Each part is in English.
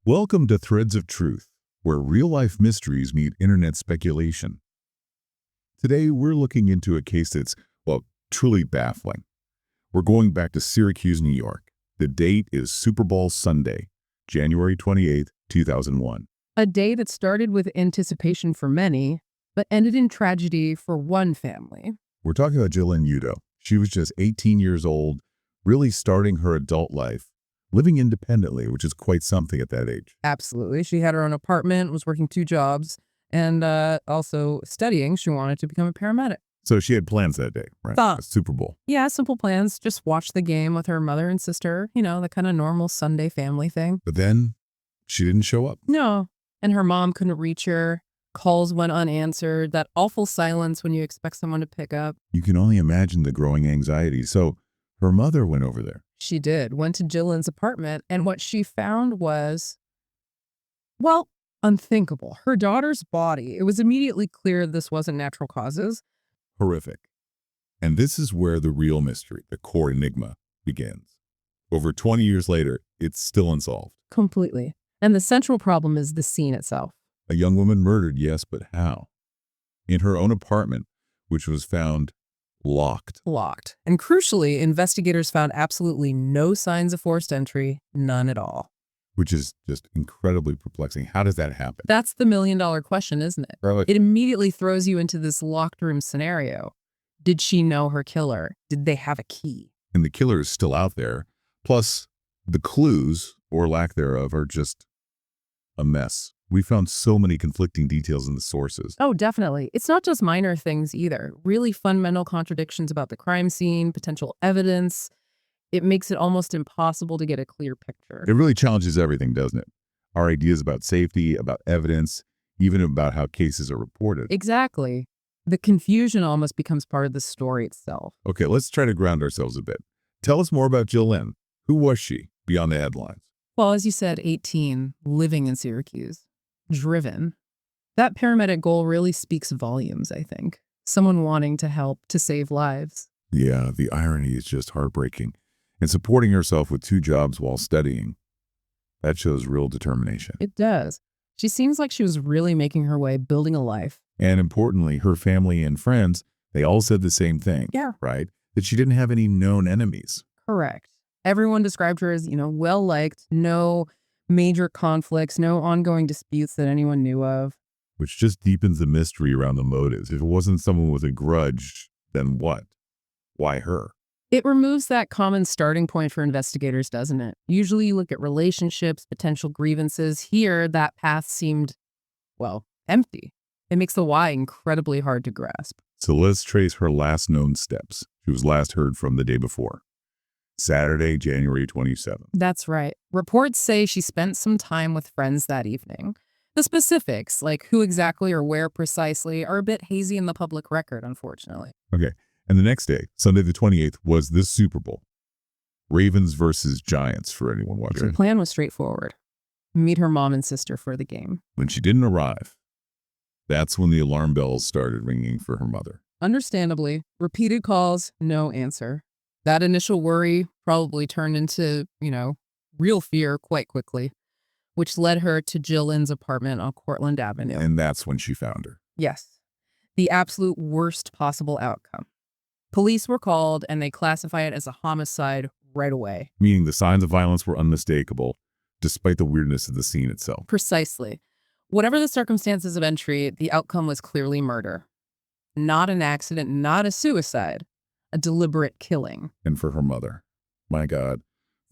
Welcome to Threads of Truth, where real-life mysteries meet internet speculation. Today, we're looking into a case that's, well, truly baffling. We're going back to Syracuse, New York. The date is Super Bowl Sunday, January 28th, 2001. A day that started with anticipation for many, but ended in tragedy for one family. We're talking about Jill-Lyn Euto. She was just 18 years old, really starting her adult life, living independently, which is quite something at that age. Absolutely. She had her own apartment, was working 2 jobs, and also studying. She wanted to become a paramedic. So she had plans that day, right? A Super Bowl. Yeah, simple plans. Just watch the game with her mother and sister. You know, the kind of normal Sunday family thing. But then she didn't show up. No. And her mom couldn't reach her. Calls went unanswered. That awful silence when you expect someone to pick up. You can only imagine the growing anxiety. So her mother went over there. She did. Went to Jill-Lyn's apartment, and what she found was, well, unthinkable. Her daughter's body. It was immediately clear this wasn't natural causes. Horrific. And this is where the real mystery, the core enigma, begins. Over 20 years later, it's still unsolved. Completely. And the central problem is the scene itself. A young woman murdered, yes, but how? In her own apartment, which was found locked. Locked. And crucially, investigators found absolutely no signs of forced entry, none at all. Which is just incredibly perplexing. How does that happen? That's the million-dollar question, isn't it? Right. It immediately throws you into this locked room scenario. Did she know her killer? Did they have a key? And the killer is still out there. Plus, the clues, or lack thereof, are just a mess. We found so many conflicting details in the sources. Oh, definitely. It's not just minor things either. Really fundamental contradictions about the crime scene, potential evidence. It makes it almost impossible to get a clear picture. It really challenges everything, doesn't it? Our ideas about safety, about evidence, even about how cases are reported. Exactly. The confusion almost becomes part of the story itself. Okay, let's try to ground ourselves a bit. Tell us more about Jill-Lyn. Who was she, beyond the headlines? Well, as you said, 18, living in Syracuse, driven. That paramedic goal really speaks volumes, I think. Someone wanting to help, to save lives. Yeah, the irony is just heartbreaking. And supporting herself with 2 jobs while studying, that shows real determination. It does. She seems like she was really making her way, building a life. And importantly, her family and friends, they all said the same thing. Yeah. Right? That she didn't have any known enemies. Correct. Everyone described her as, well-liked, no major conflicts, no ongoing disputes that anyone knew of. Which just deepens the mystery around the motives. If it wasn't someone with a grudge, then what? Why her? It removes that common starting point for investigators, doesn't it? Usually you look at relationships, potential grievances. Here, that path seemed, well, empty. It makes the why incredibly hard to grasp. So let's trace her last known steps. She was last heard from the day before. Saturday, January 27th. That's right. Reports say she spent some time with friends that evening. The specifics, like who exactly or where precisely, are a bit hazy in the public record, unfortunately. Okay. And the next day, Sunday the 28th, was the Super Bowl. Ravens versus Giants, for anyone watching. The plan was straightforward. Meet her mom and sister for the game. When she didn't arrive, that's when the alarm bells started ringing for her mother. Understandably, repeated calls, no answer. That initial worry probably turned into, real fear quite quickly, which led her to Jill-Lyn's apartment on Cortlandt Avenue. And that's when she found her. Yes. The absolute worst possible outcome. Police were called, and they classify it as a homicide right away. Meaning the signs of violence were unmistakable, despite the weirdness of the scene itself. Precisely. Whatever the circumstances of entry, the outcome was clearly murder. Not an accident, not a suicide. A deliberate killing. And for her mother, my God,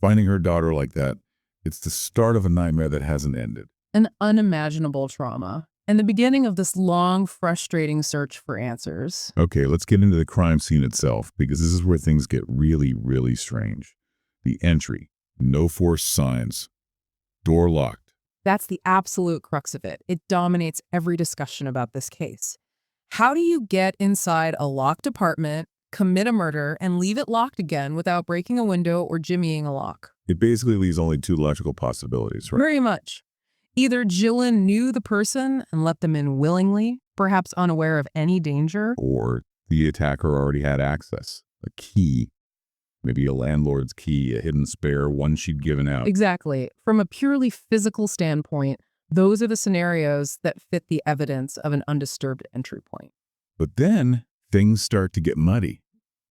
finding her daughter like that, it's the start of a nightmare that hasn't ended. An unimaginable trauma. And the beginning of this long, frustrating search for answers. Okay, let's get into the crime scene itself, because this is where things get really, really strange. The entry, no forced signs, door locked. That's the absolute crux of it. It dominates every discussion about this case. How do you get inside a locked apartment, commit a murder, and leave it locked again without breaking a window or jimmying a lock? It basically leaves only 2 logical possibilities, right? Very much. Either Jill-Lyn knew the person and let them in willingly, perhaps unaware of any danger. Or the attacker already had access, a key, Maybe a landlord's key, a hidden spare, one she'd given out. Exactly. From a purely physical standpoint, those are the scenarios that fit the evidence of an undisturbed entry point. But then things start to get muddy,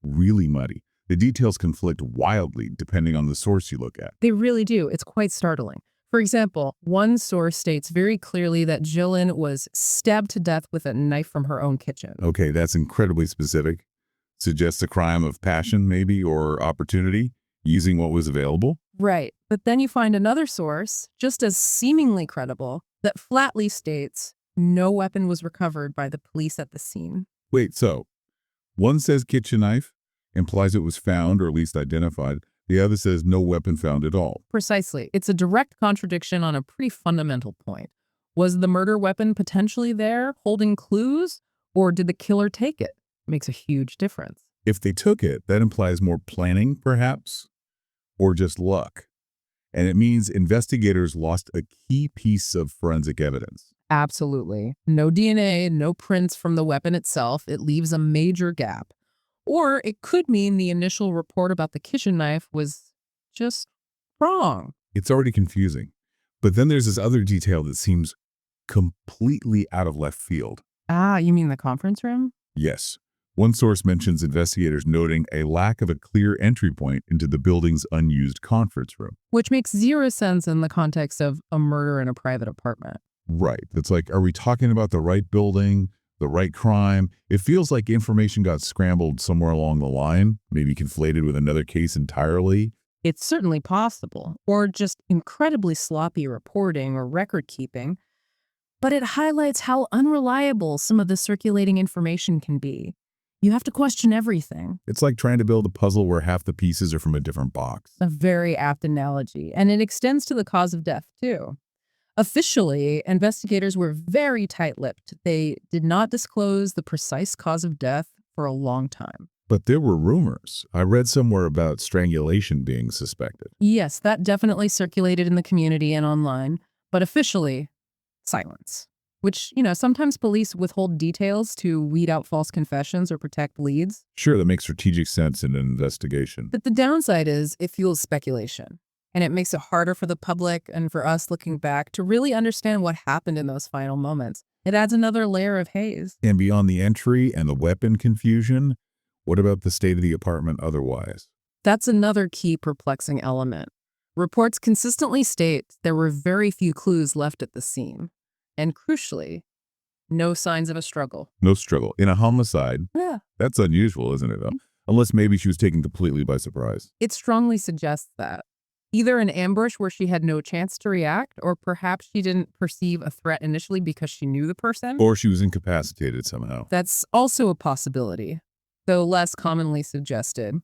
really muddy. The details conflict wildly depending on the source you look at. They really do. It's quite startling. For example, one source states very clearly that Jill-Lyn was stabbed to death with a knife from her own kitchen. Okay, that's incredibly specific. Suggests a crime of passion, maybe, or opportunity, using what was available. Right. But then you find another source, just as seemingly credible, that flatly states no weapon was recovered by the police at the scene. Wait, so one says kitchen knife, implies it was found or at least identified. The other says no weapon found at all. Precisely. It's a direct contradiction on a pretty fundamental point. Was the murder weapon potentially there, holding clues, or did the killer take it? Makes a huge difference. If they took it, that implies more planning, perhaps, or just luck. And it means investigators lost a key piece of forensic evidence. Absolutely. No DNA, no prints from the weapon itself. It leaves a major gap. Or it could mean the initial report about the kitchen knife was just wrong. It's already confusing. But then there's this other detail that seems completely out of left field. Ah, you mean the conference room? Yes. One source mentions investigators noting a lack of a clear entry point into the building's unused conference room. Which makes zero sense in the context of a murder in a private apartment. Right. It's like, are we talking about the right building, the right crime? It feels like information got scrambled somewhere along the line, maybe conflated with another case entirely. It's certainly possible, or just incredibly sloppy reporting or record keeping, but it highlights how unreliable some of the circulating information can be. You have to question everything. It's like trying to build a puzzle where half the pieces are from a different box. A very apt analogy, and it extends to the cause of death, too. Officially, investigators were very tight-lipped. They did not disclose the precise cause of death for a long time. But there were rumors. I read somewhere about strangulation being suspected. Yes, that definitely circulated in the community and online, but officially, silence. Which, sometimes police withhold details to weed out false confessions or protect leads. Sure, that makes strategic sense in an investigation. But the downside is it fuels speculation. And it makes it harder for the public and for us looking back to really understand what happened in those final moments. It adds another layer of haze. And beyond the entry and the weapon confusion, what about the state of the apartment otherwise? That's another key perplexing element. Reports consistently state there were very few clues left at the scene. And crucially, no signs of a struggle. No struggle. In a homicide, Yeah. that's unusual, isn't it, though? Unless maybe she was taken completely by surprise. It strongly suggests that. Either an ambush where she had no chance to react, or perhaps she didn't perceive a threat initially because she knew the person. Or she was incapacitated somehow. That's also a possibility, though less commonly suggested.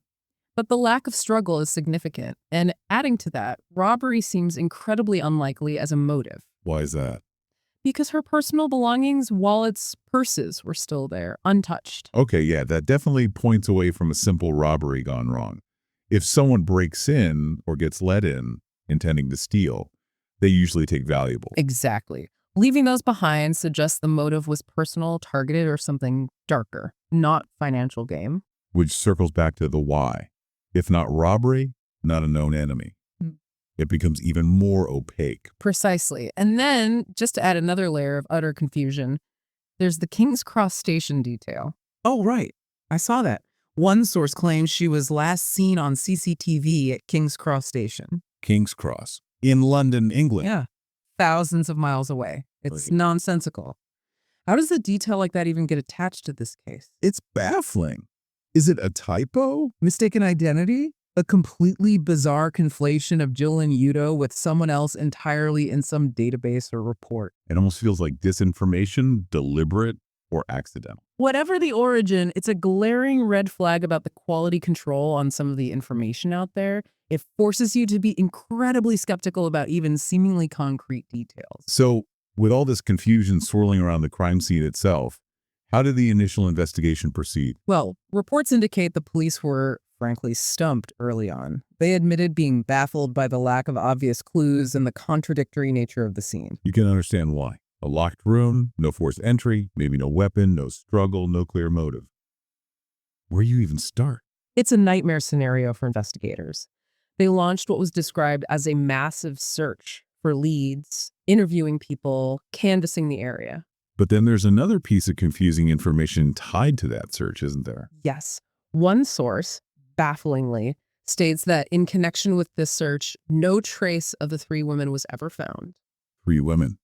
But the lack of struggle is significant, and adding to that, robbery seems incredibly unlikely as a motive. Why is that? Because her personal belongings, wallets, purses were still there, untouched. Okay, yeah, that definitely points away from a simple robbery gone wrong. If someone breaks in or gets let in, intending to steal, they usually take valuables. Exactly. Leaving those behind suggests the motive was personal, targeted, or something darker, not financial gain. Which circles back to the why. If not robbery, not a known enemy. It becomes even more opaque. Precisely. And then, just to add another layer of utter confusion, there's the King's Cross station detail. Oh, right. I saw that. One source claims she was last seen on CCTV at King's Cross Station. King's Cross. In London, England. Yeah. Thousands of miles away. It's nonsensical. How does a detail like that even get attached to this case? It's baffling. Is it a typo? Mistaken identity? A completely bizarre conflation of Jill-Lyn Euto with someone else entirely in some database or report. It almost feels like disinformation, deliberate or accidental. Whatever the origin, it's a glaring red flag about the quality control on some of the information out there. It forces you to be incredibly skeptical about even seemingly concrete details. So, with all this confusion swirling around the crime scene itself, how did the initial investigation proceed? Well, reports indicate the police were, frankly, stumped early on. They admitted being baffled by the lack of obvious clues and the contradictory nature of the scene. You can understand why. A locked room, no forced entry, maybe no weapon, no struggle, no clear motive. Where do you even start? It's a nightmare scenario for investigators. They launched what was described as a massive search for leads, interviewing people, canvassing the area. But then there's another piece of confusing information tied to that search, isn't there? Yes, one source, bafflingly, states that in connection with this search, no trace of the three women was ever found. 3 women.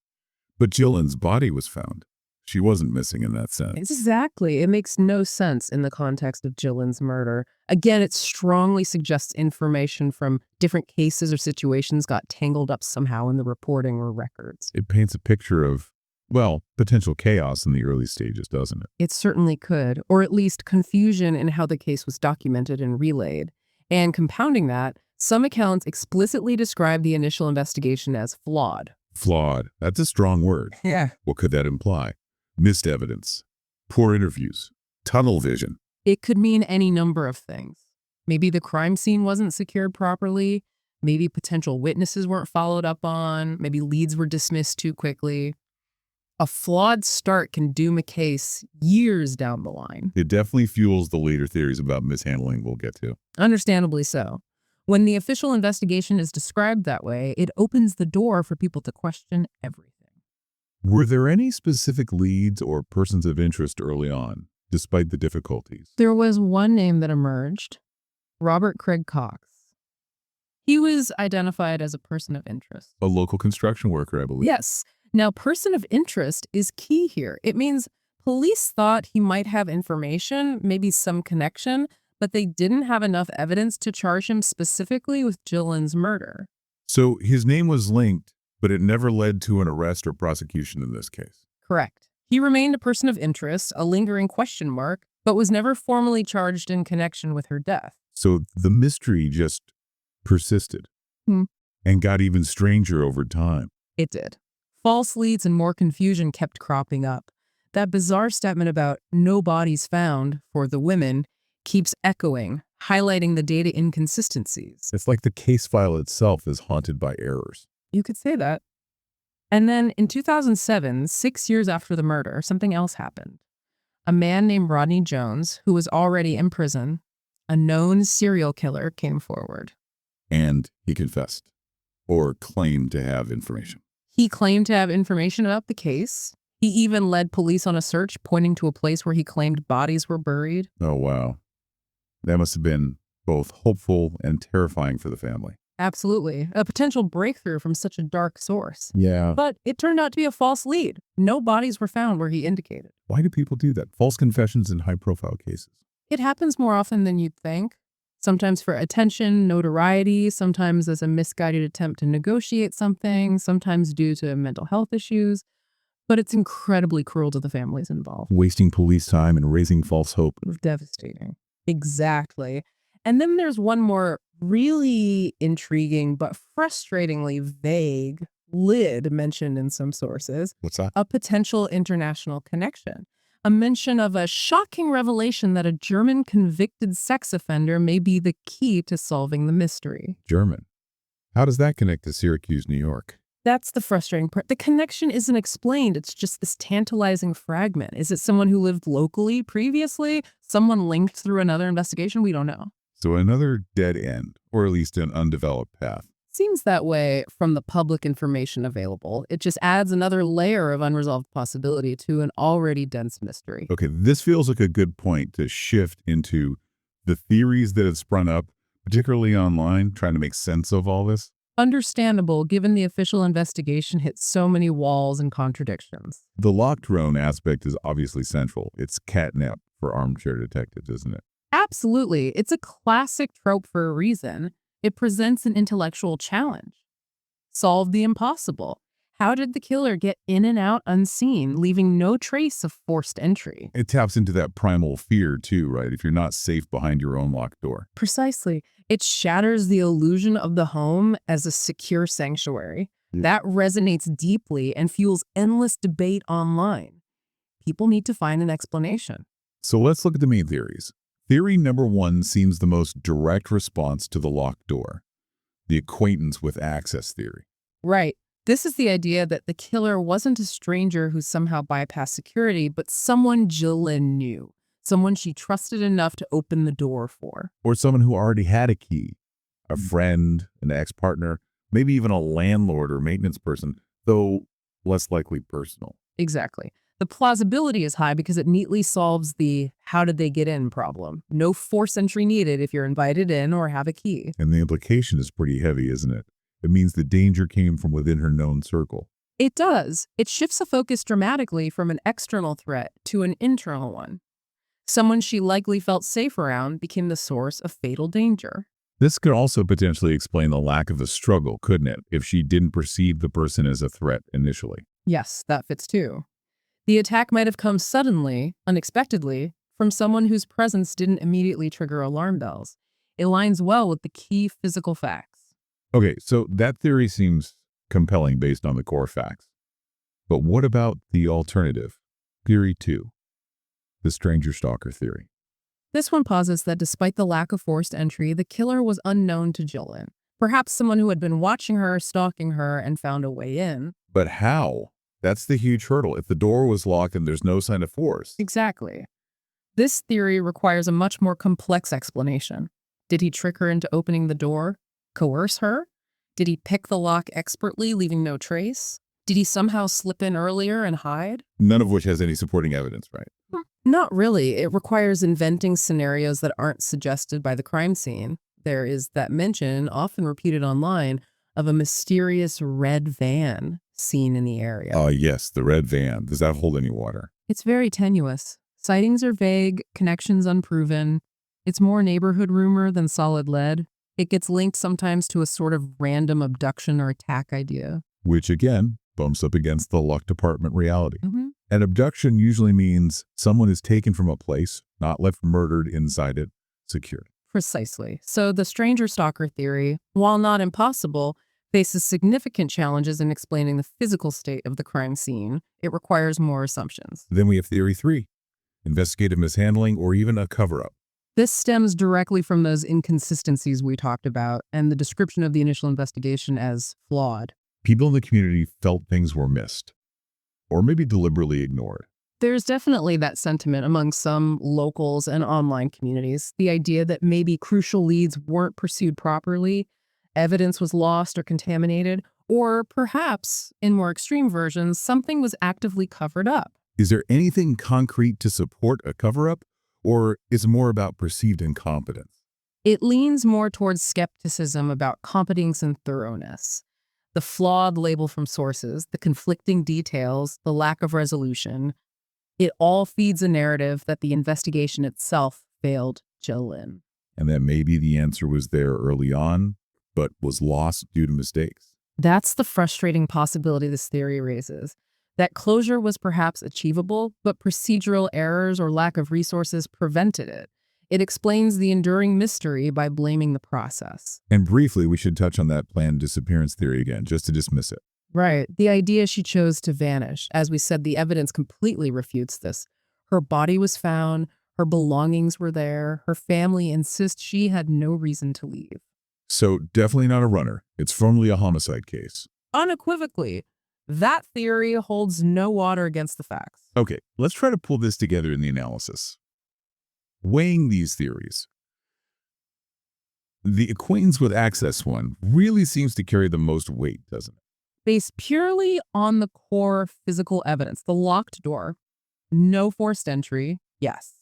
But Jill-Lyn's body was found. She wasn't missing in that sense. Exactly. It makes no sense in the context of Jill-Lyn's murder. Again, it strongly suggests information from different cases or situations got tangled up somehow in the reporting or records. It paints a picture of, well, potential chaos in the early stages, doesn't it? It certainly could, or at least confusion in how the case was documented and relayed. And compounding that, some accounts explicitly describe the initial investigation as flawed. Flawed. That's a strong word. Yeah. What could that imply? Missed evidence, poor interviews, tunnel vision. It could mean any number of things. Maybe the crime scene wasn't secured properly. Maybe potential witnesses weren't followed up on. Maybe leads were dismissed too quickly. A flawed start can doom a case years down the line. It definitely fuels the later theories about mishandling we'll get to. Understandably so. When the official investigation is described that way, it opens the door for people to question everything. Were there any specific leads or persons of interest early on, despite the difficulties? There was one name that emerged, Robert Craig Cox. He was identified as a person of interest. A local construction worker, I believe. Yes. Now, person of interest is key here. It means police thought he might have information, maybe some connection, but they didn't have enough evidence to charge him specifically with Jill-Lyn's murder. So his name was linked, but it never led to an arrest or prosecution in this case. Correct. He remained a person of interest, a lingering question mark, but was never formally charged in connection with her death. So the mystery just persisted and got even stranger over time. It did. False leads and more confusion kept cropping up. That bizarre statement about no bodies found for the women keeps echoing, highlighting the data inconsistencies. It's like the case file itself is haunted by errors. You could say that. And then in 2007, 6 years after the murder, something else happened. A man named Rodney Jones, who was already in prison, a known serial killer, came forward. And he confessed, or claimed to have information. He claimed to have information about the case. He even led police on a search pointing to a place where he claimed bodies were buried. Oh, wow. That must have been both hopeful and terrifying for the family. Absolutely. A potential breakthrough from such a dark source. Yeah. But it turned out to be a false lead. No bodies were found where he indicated. Why do people do that? False confessions in high-profile cases. It happens more often than you'd think. Sometimes for attention, notoriety, sometimes as a misguided attempt to negotiate something, sometimes due to mental health issues. But it's incredibly cruel to the families involved. Wasting police time and raising false hope. Devastating. Exactly. And then there's one more really intriguing but frustratingly vague lid mentioned in some sources. What's that? A potential international connection. A mention of a shocking revelation that a German convicted sex offender may be the key to solving the mystery. German. How does that connect to Syracuse, New York? That's the frustrating part. The connection isn't explained. It's just this tantalizing fragment. Is it someone who lived locally previously? Someone linked through another investigation? We don't know. So another dead end, or at least an undeveloped path. Seems that way from the public information available. It just adds another layer of unresolved possibility to an already dense mystery. Okay, this feels like a good point to shift into the theories that have sprung up, particularly online, trying to make sense of all this. Understandable, given the official investigation hit so many walls and contradictions. The locked drone aspect is obviously central. It's catnip for armchair detectives, isn't it? Absolutely. It's a classic trope for a reason. It presents an intellectual challenge. Solve the impossible. How did the killer get in and out unseen, leaving no trace of forced entry? It taps into that primal fear too, right? If you're not safe behind your own locked door. Precisely. It shatters the illusion of the home as a secure sanctuary. That resonates deeply and fuels endless debate online. People need to find an explanation. So let's look at the main theories. Theory number 1 seems the most direct response to the locked door, the acquaintance with access theory. Right. This is the idea that the killer wasn't a stranger who somehow bypassed security, but someone Jill-Lyn knew. someone she trusted enough to open the door for. Or someone who already had a key, a friend, an ex-partner, maybe even a landlord or maintenance person, though less likely personal. Exactly. The plausibility is high because it neatly solves the how did they get in problem. No forced entry needed if you're invited in or have a key. And the implication is pretty heavy, isn't it? It means the danger came from within her known circle. It does. It shifts the focus dramatically from an external threat to an internal one. Someone she likely felt safe around became the source of fatal danger. This could also potentially explain the lack of a struggle, couldn't it, if she didn't perceive the person as a threat initially? Yes, that fits too. The attack might have come suddenly, unexpectedly, from someone whose presence didn't immediately trigger alarm bells. It aligns well with the key physical facts. Okay, so that theory seems compelling based on the core facts. But what about the alternative? Theory 2, the stranger stalker theory. This one posits that despite the lack of forced entry, the killer was unknown to Jill-Lyn. Perhaps someone who had been watching her, stalking her, and found a way in. But how? That's the huge hurdle. If the door was locked and there's no sign of force. Exactly. This theory requires a much more complex explanation. Did he trick her into opening the door? Coerce her? Did he pick the lock expertly, leaving no trace? Did he somehow slip in earlier and hide? None of which has any supporting evidence, right? Not really. It requires inventing scenarios that aren't suggested by the crime scene. There is that mention, often repeated online, of a mysterious red van seen in the area. Yes, the red van. Does that hold any water? It's very tenuous. Sightings are vague, connections unproven. It's more neighborhood rumor than solid lead. It gets linked sometimes to a sort of random abduction or attack idea. Which, again, bumps up against the locked apartment reality. Mm-hmm. An abduction usually means someone is taken from a place, not left murdered inside it, secured. Precisely. So the stranger stalker theory, while not impossible, faces significant challenges in explaining the physical state of the crime scene. It requires more assumptions. Then we have theory 3, investigative mishandling or even a cover-up. This stems directly from those inconsistencies we talked about and the description of the initial investigation as flawed. People in the community felt things were missed, or maybe deliberately ignored. There's definitely that sentiment among some locals and online communities, the idea that maybe crucial leads weren't pursued properly, evidence was lost or contaminated, or perhaps, in more extreme versions, something was actively covered up. Is there anything concrete to support a cover-up, or is it more about perceived incompetence? It leans more towards skepticism about competence and thoroughness. The flawed label from sources, the conflicting details, the lack of resolution, it all feeds a narrative that the investigation itself failed Jill-Lyn. And that maybe the answer was there early on, but was lost due to mistakes. That's the frustrating possibility this theory raises. That closure was perhaps achievable, but procedural errors or lack of resources prevented it. It explains the enduring mystery by blaming the process. And briefly, we should touch on that planned disappearance theory again, just to dismiss it. Right. The idea she chose to vanish. As we said, the evidence completely refutes this. Her body was found, her belongings were there, her family insists she had no reason to leave. So definitely not a runner. It's firmly a homicide case. Unequivocally, that theory holds no water against the facts. Okay, let's try to pull this together in the analysis. Weighing these theories. The acquaintance with access one really seems to carry the most weight, doesn't it? Based purely on the core physical evidence, the locked door, no forced entry, yes.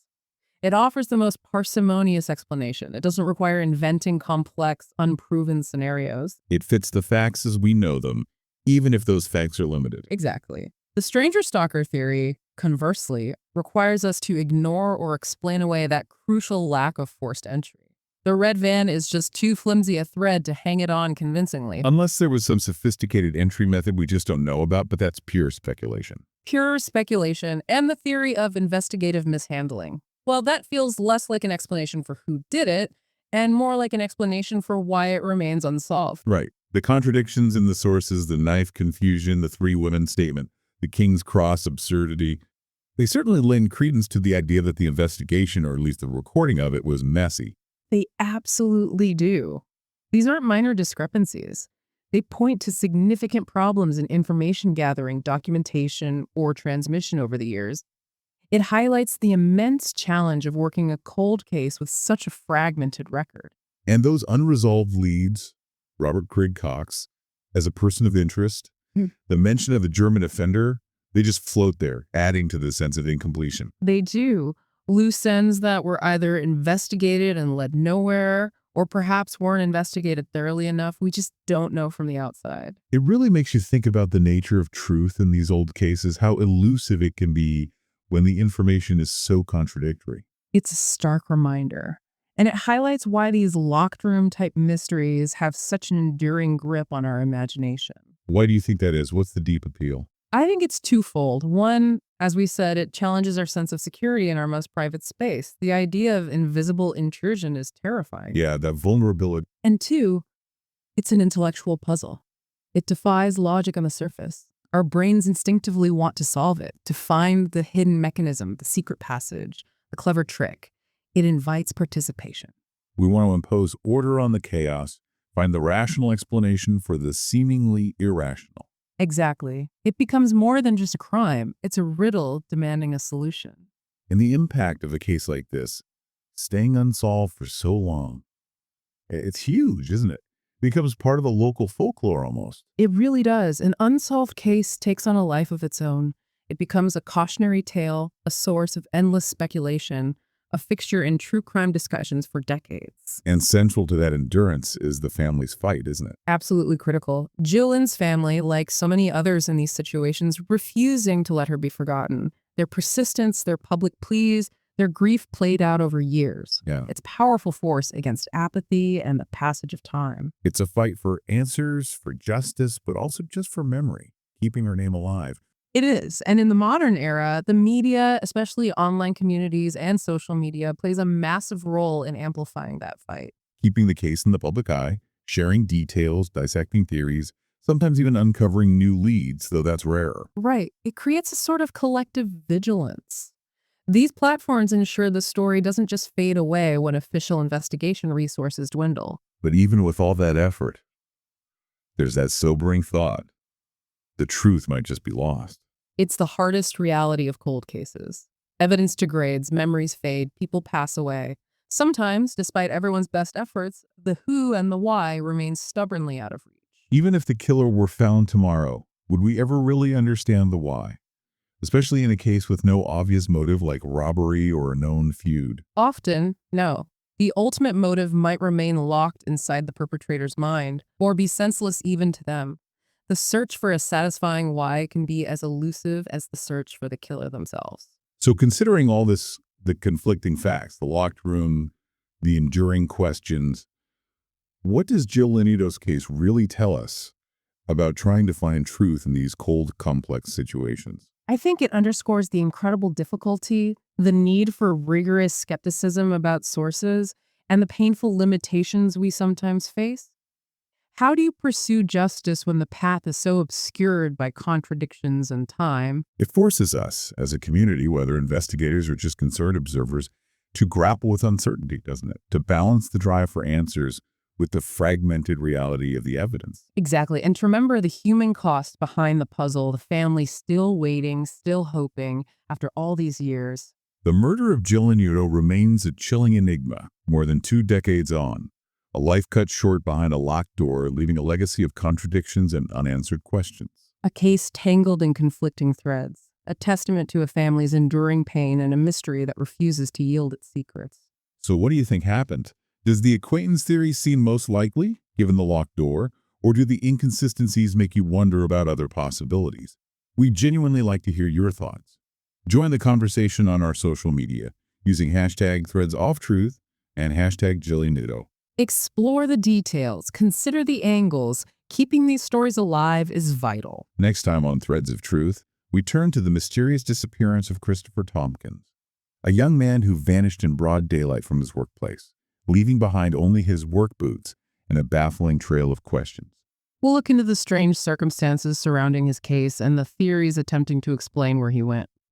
It offers the most parsimonious explanation. It doesn't require inventing complex, unproven scenarios. It fits the facts as we know them, even if those facts are limited. Exactly. The stranger stalker theory, conversely, requires us to ignore or explain away that crucial lack of forced entry. The red van is just too flimsy a thread to hang it on convincingly. Unless there was some sophisticated entry method we just don't know about, but that's pure speculation. Pure speculation and the theory of investigative mishandling. Well, that feels less like an explanation for who did it and more like an explanation for why it remains unsolved. Right. The contradictions in the sources, the knife confusion, the three women statement, the King's Cross absurdity, they certainly lend credence to the idea that the investigation, or at least the recording of it, was messy. They absolutely do. These aren't minor discrepancies. They point to significant problems in information gathering, documentation, or transmission over the years. It highlights the immense challenge of working a cold case with such a fragmented record. And those unresolved leads, Robert Craig Cox, as a person of interest, the mention of the German offender, they just float there, adding to the sense of incompletion. They do. Loose ends that were either investigated and led nowhere, or perhaps weren't investigated thoroughly enough. We just don't know from the outside. It really makes you think about the nature of truth in these old cases, how elusive it can be when the information is so contradictory. It's a stark reminder. And it highlights why these locked room type mysteries have such an enduring grip on our imagination. Why do you think that is? What's the deep appeal? I think it's twofold. One, as we said, it challenges our sense of security in our most private space. The idea of invisible intrusion is terrifying. Yeah, that vulnerability. And two, it's an intellectual puzzle. It defies logic on the surface. Our brains instinctively want to solve it, to find the hidden mechanism, the secret passage, the clever trick. It invites participation. We want to impose order on the chaos, find the rational explanation for the seemingly irrational. Exactly. It becomes more than just a crime. It's a riddle demanding a solution. And the impact of a case like this, staying unsolved for so long, it's huge, isn't it? It becomes part of the local folklore almost. It really does. An unsolved case takes on a life of its own. It becomes a cautionary tale, a source of endless speculation, a fixture in true crime discussions for decades. And central to that endurance is the family's fight, isn't it? Absolutely critical. Jill-Lyn's family, like so many others in these situations, refusing to let her be forgotten. Their persistence, their public pleas, their grief played out over years. Yeah. It's a powerful force against apathy and the passage of time. It's a fight for answers, for justice, but also just for memory, keeping her name alive. It is. And in the modern era, the media, especially online communities and social media, plays a massive role in amplifying that fight. Keeping the case in the public eye, sharing details, dissecting theories, sometimes even uncovering new leads, though that's rarer. Right. It creates a sort of collective vigilance. These platforms ensure the story doesn't just fade away when official investigation resources dwindle. But even with all that effort, there's that sobering thought. The truth might just be lost. It's the hardest reality of cold cases. Evidence degrades, memories fade, people pass away. Sometimes, despite everyone's best efforts, the who and the why remain stubbornly out of reach. Even if the killer were found tomorrow, would we ever really understand the why? Especially in a case with no obvious motive like robbery or a known feud. Often, no. The ultimate motive might remain locked inside the perpetrator's mind, or be senseless even to them. The search for a satisfying why can be as elusive as the search for the killer themselves. So considering all this, the conflicting facts, the locked room, the enduring questions, what does Jill-Lyn Euto's case really tell us about trying to find truth in these cold, complex situations? I think it underscores the incredible difficulty, the need for rigorous skepticism about sources, and the painful limitations we sometimes face. How do you pursue justice when the path is so obscured by contradictions and time? It forces us, as a community, whether investigators or just concerned observers, to grapple with uncertainty, doesn't it? To balance the drive for answers with the fragmented reality of the evidence. Exactly. And to remember the human cost behind the puzzle, the family still waiting, still hoping after all these years. The murder of Jill-Lyn Euto remains a chilling enigma more than 2 decades on. A life cut short behind a locked door, leaving a legacy of contradictions and unanswered questions. A case tangled in conflicting threads, a testament to a family's enduring pain and a mystery that refuses to yield its secrets. So what do you think happened? Does the acquaintance theory seem most likely, given the locked door, or do the inconsistencies make you wonder about other possibilities? We'd genuinely like to hear your thoughts. Join the conversation on our social media using hashtag #ThreadsOffTruth and hashtag Jill-Lyn Euto. Explore the details, consider the angles. Keeping these stories alive is vital. Next time on Threads of Truth, we turn to the mysterious disappearance of Christopher Tompkins, a young man who vanished in broad daylight from his workplace, leaving behind only his work boots and a baffling trail of questions. We'll look into the strange circumstances surrounding his case and the theories attempting to explain where he went.